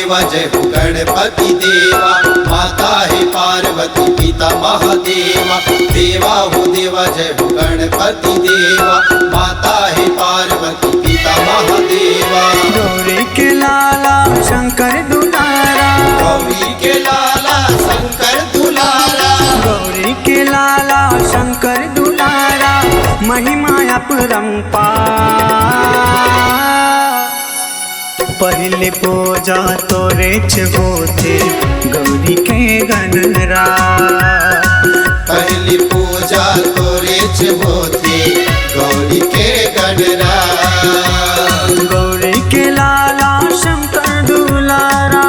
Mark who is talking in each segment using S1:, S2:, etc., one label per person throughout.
S1: देवा जय हो गणपति देवा। माता है पार्वती पिता महादेवा। देवा हो देवा जय हो गणपति देवा। माता है पार्वती पिता महादेवा।
S2: गौरी के लाला शंकर दुलारा,
S1: गौरी के लाला शंकर दुलारा।
S2: गौरी के लाला शंकर दुलारा, महिमा अपरंपार। पहले पूजा तोरे होते गौरी के गणराज।
S1: पहली पूजा तोरे होते गौरी के गणराज।
S2: गौरी के लाला शंकर दुलारा,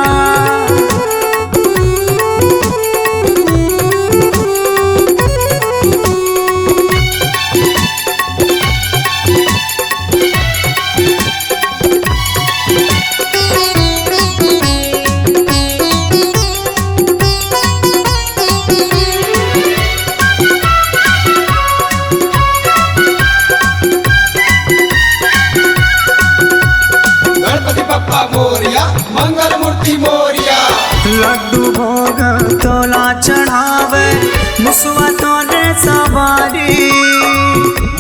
S1: मोरिया मंगल मूर्ति मोरिया।
S2: लड्डू भोग तोला चढ़ावे, मुसवा तोरे सवारी।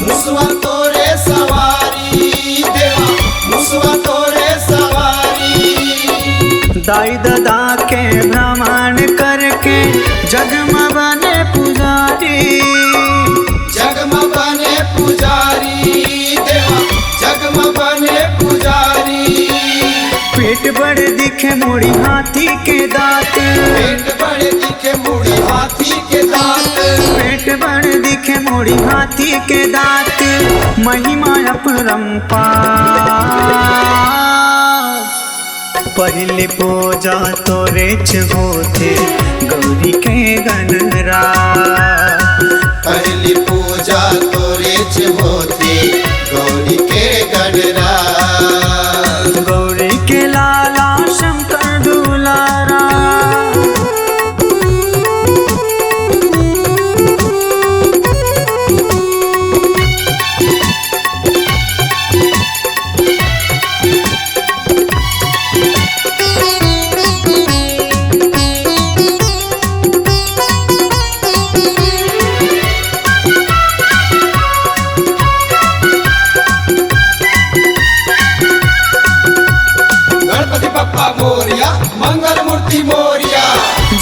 S1: मुसवा तोरे सवारी देवा, मुसवा तोरे सवारी।
S2: दाई ददा के भ्रमण करके जगमा बने पुजारी।
S1: जगमा बने पुजारी देवा, जगमा बने पुजारी।
S2: पेट बड़े दिखे मोड़ी हाथी के दांत।
S1: पेट बड़े दिखे मोड़ी हाथी के दांत।
S2: पेट बड़े दिखे मोड़ी हाथी के दांत, महिमा अपरंपार। पहले पूजा तोरे होते गौरी के गणराज।
S1: पहली पूजा तोरे होते गौरी के गणराज।
S2: गौरी के लाला शंकर दुलारा,
S1: मोरिया मंगल मूर्ति मोरिया।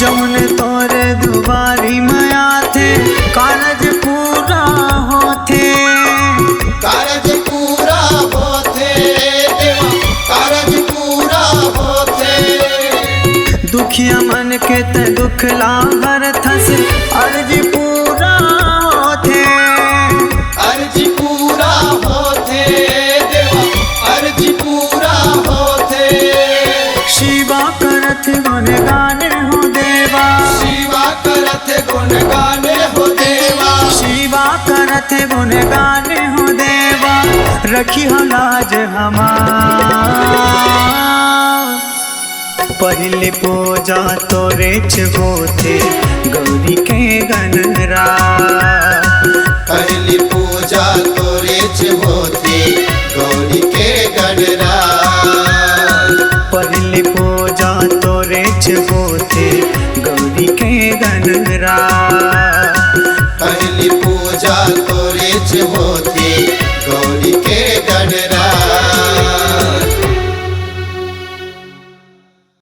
S2: जमुन तोरे दुबारी माया थे, कारज पूरा होते।
S1: कारज पूरा होते देवा, कारज पूरा होते।
S2: दुखिया मन के ते दुख लाभर थस, अर्ज पूरा होते।
S1: अर्ज पूरा होते देवा, अर्ज पूरा होते।
S2: शिवा करत गुण गाने हो देवा।
S1: शिवा करत गुण गाने हो देवा।
S2: शिवा करत गुण गाने हो देवा, रखी हो लाज हमार। पहले पूजा तोरे होते गौरी